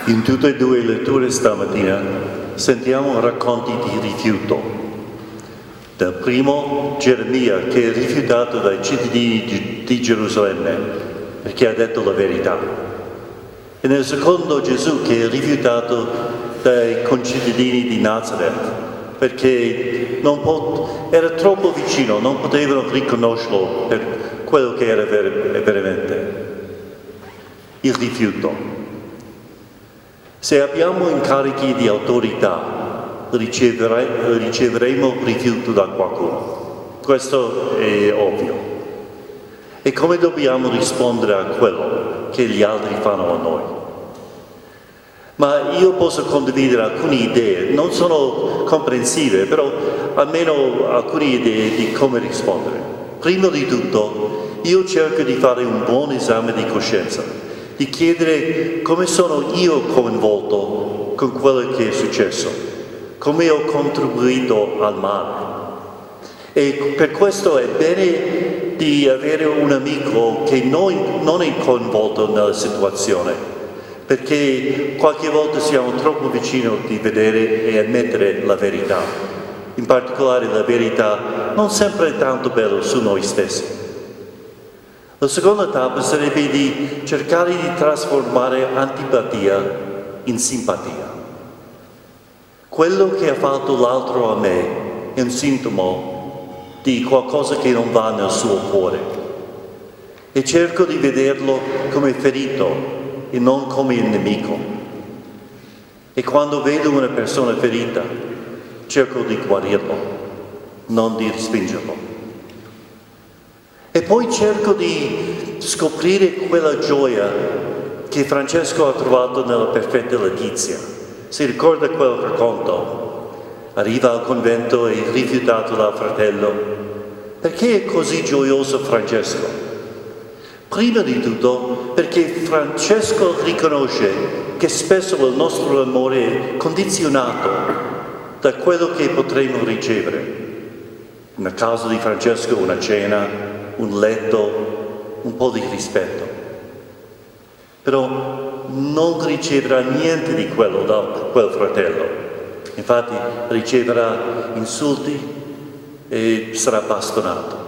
In tutte e due le letture stamattina sentiamo racconti di rifiuto. Nel primo, Geremia che è rifiutato dai cittadini di Gerusalemme perché ha detto la verità. E nel secondo, Gesù che è rifiutato dai concittadini di Nazareth perché era troppo vicino, non potevano riconoscerlo per quello che era veramente. Il rifiuto. Se abbiamo incarichi di autorità, riceveremo rifiuto da qualcuno. Questo è ovvio. E come dobbiamo rispondere a quello che gli altri fanno a noi? Ma io posso condividere alcune idee, non sono comprensive, però almeno alcune idee di come rispondere. Prima di tutto, io cerco di fare un buon esame di coscienza, di chiedere come sono io coinvolto con quello che è successo, come ho contribuito al male. E per questo è bene di avere un amico che non è coinvolto nella situazione, perché qualche volta siamo troppo vicini di vedere e ammettere la verità. In particolare la verità non sempre è tanto bella su noi stessi. La seconda tappa sarebbe di cercare di trasformare antipatia in simpatia. Quello che ha fatto l'altro a me è un sintomo di qualcosa che non va nel suo cuore e cerco di vederlo come ferito e non come il nemico. E quando vedo una persona ferita, cerco di guarirlo, non di respingerlo. E poi cerco di scoprire quella gioia che Francesco ha trovato nella perfetta letizia. Si ricorda quel racconto? Arriva al convento e è rifiutato dal fratello. Perché è così gioioso Francesco? Prima di tutto perché Francesco riconosce che spesso il nostro amore è condizionato da quello che potremo ricevere. Nel caso di Francesco una cena, un letto, un po' di rispetto. Però non riceverà niente di quello da quel fratello. Infatti riceverà insulti e sarà bastonato.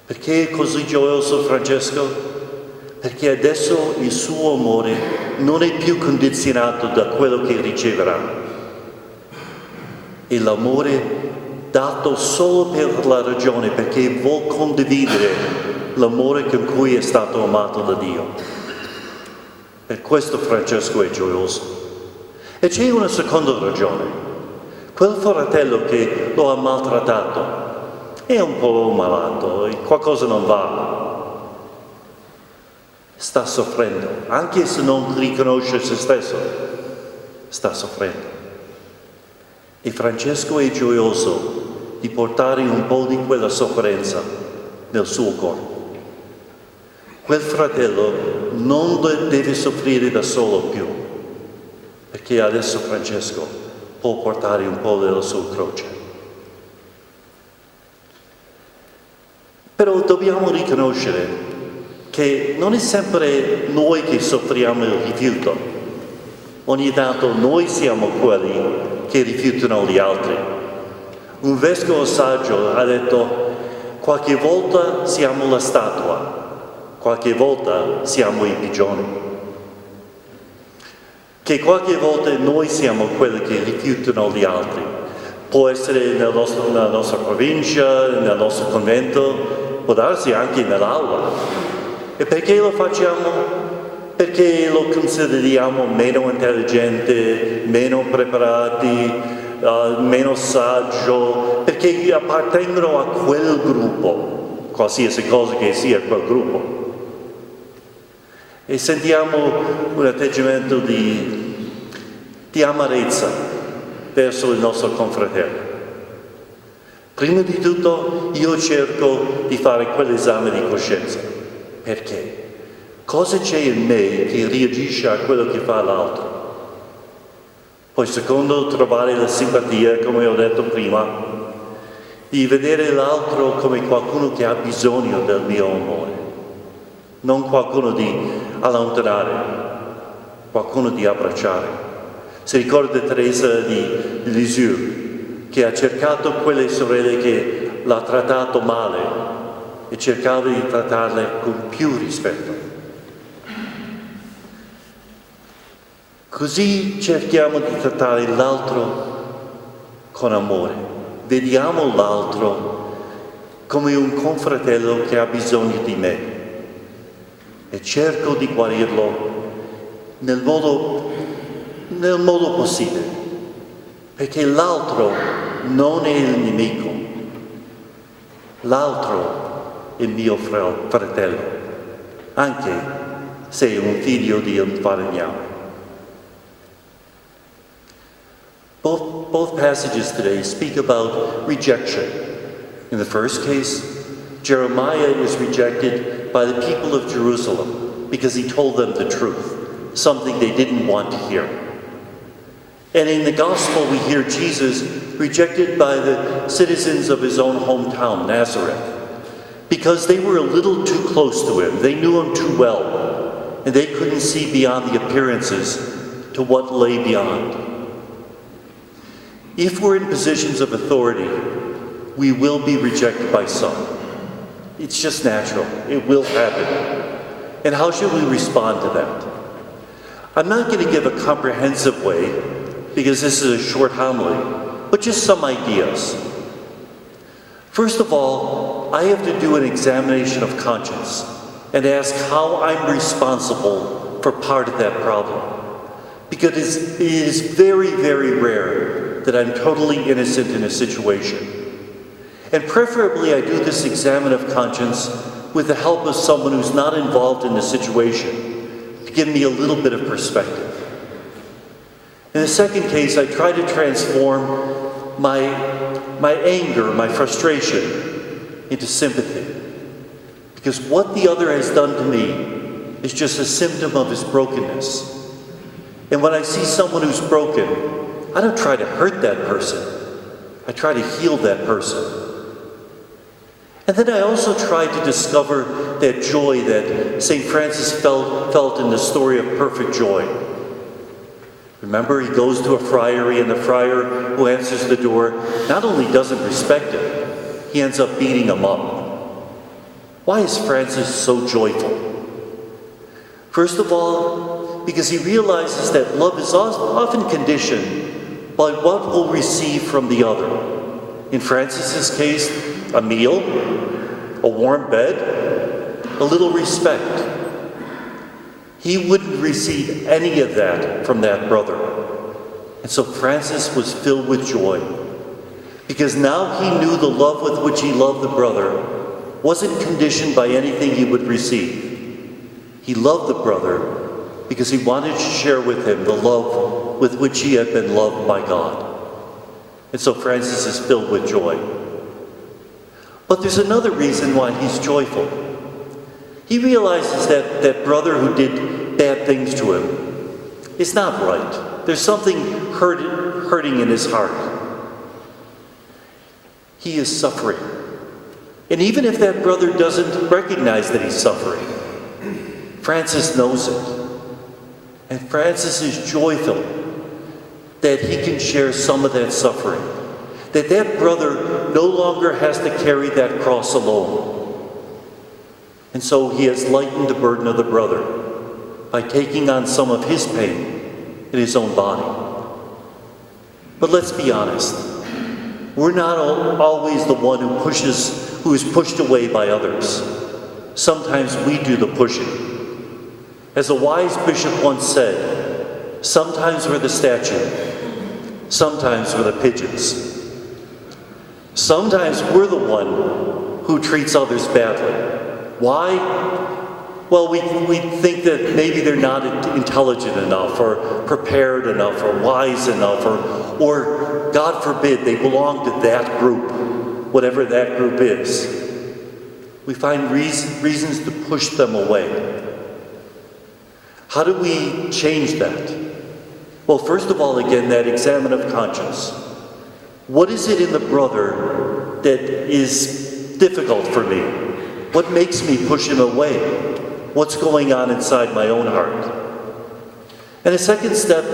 Perché è così gioioso Francesco? Perché adesso il suo amore non è più condizionato da quello che riceverà. E l'amore dato solo per la ragione, perché vuol condividere l'amore con cui è stato amato da Dio. Per questo Francesco è gioioso. E c'è una seconda ragione. Quel fratello che lo ha maltrattato è un po' malato, qualcosa non va. Sta soffrendo, anche se non riconosce se stesso, sta soffrendo. E Francesco è gioioso di portare un po' di quella sofferenza nel suo corpo. Quel fratello non deve soffrire da solo più, perché adesso Francesco può portare un po' della sua croce. Però dobbiamo riconoscere che non è sempre noi che soffriamo il rifiuto. Ogni tanto noi siamo quelli che rifiutano gli altri. Un vescovo saggio ha detto: qualche volta siamo la statua, qualche volta siamo i pigioni. Che qualche volta noi siamo quelli che rifiutano gli altri. Può essere nella nostra provincia, nel nostro convento, può darsi anche nell'aula. E perché lo facciamo? Perché lo consideriamo meno intelligente, meno preparati, meno saggio, perché appartengono a quel gruppo, qualsiasi cosa che sia quel gruppo. E sentiamo un atteggiamento di amarezza verso il nostro confratello. Prima di tutto io cerco di fare quell'esame di coscienza. Perché? Cosa c'è in me che reagisce a quello che fa l'altro? Poi secondo, trovare la simpatia, come ho detto prima, di vedere l'altro come qualcuno che ha bisogno del mio amore, non qualcuno di allontanare. qualcuno di abbracciare. Si ricorda Teresa di Lisieux, che ha cercato quelle sorelle che l'ha trattato male e cercava di trattarle con più rispetto. Così cerchiamo di trattare l'altro con amore. Vediamo l'altro come un confratello che ha bisogno di me e cerco di guarirlo nel modo possibile, perché l'altro non è il nemico, l'altro è mio fratello, anche se è un figlio di un falegname. Both passages today speak about rejection. In the first case, Jeremiah is rejected by the people of Jerusalem because he told them the truth, something they didn't want to hear. And in the gospel, we hear Jesus rejected by the citizens of his own hometown, Nazareth, because they were a little too close to him. They knew him too well, and they couldn't see beyond the appearances to what lay beyond. If we're in positions of authority, we will be rejected by some. It's just natural. It will happen. And how should we respond to that? I'm not going to give a comprehensive way, because this is a short homily, but just some ideas. First of all, I have to do an examination of conscience and ask how I'm responsible for part of that problem. Because it is very, very rare that I'm totally innocent in a situation. And preferably I do this examine of conscience with the help of someone who's not involved in the situation to give me a little bit of perspective. In the second case, I try to transform my anger, my frustration, into sympathy. Because what the other has done to me is just a symptom of his brokenness. And when I see someone who's broken, I don't try to hurt that person. I try to heal that person. And then I also try to discover that joy that St. Francis felt in the story of perfect joy. Remember, he goes to a friary, and the friar who answers the door not only doesn't respect him, he ends up beating him up. Why is Francis so joyful? First of all, because he realizes that love is often conditioned by what we'll receive from the other. In Francis's case, a meal, a warm bed, a little respect. He wouldn't receive any of that from that brother. And so Francis was filled with joy, because now he knew the love with which he loved the brother wasn't conditioned by anything he would receive. He loved the brother because he wanted to share with him the love with which he had been loved by God. And so Francis is filled with joy. But there's another reason why he's joyful. He realizes that that brother who did bad things to him is not right. There's something hurting in his heart. He is suffering. And even if that brother doesn't recognize that he's suffering, Francis knows it. And Francis is joyful that he can share some of that suffering. That that brother no longer has to carry that cross alone. And so he has lightened the burden of the brother by taking on some of his pain in his own body. But let's be honest. We're not always the one who is pushed away by others. Sometimes we do the pushing. As a wise bishop once said, sometimes we're the statue, sometimes we're the pigeons. Sometimes we're the one who treats others badly. Why? Well, we think that maybe they're not intelligent enough, or prepared enough, or wise enough, or God forbid, they belong to that group, whatever that group is. We find reasons to push them away. How do we change that? Well, first of all, again, that examine of conscience. What is it in the brother that is difficult for me? What makes me push him away? What's going on inside my own heart? And the second step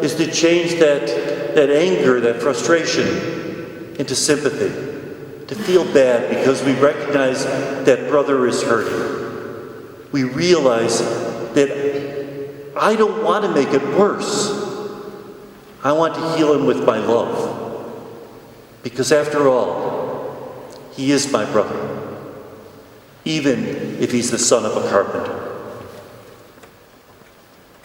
is to change that anger, that frustration, into sympathy. To feel bad because we recognize that brother is hurting. We realize that I don't want to make it worse. I want to heal him with my love. Because after all, he is my brother, even if he's the son of a carpenter.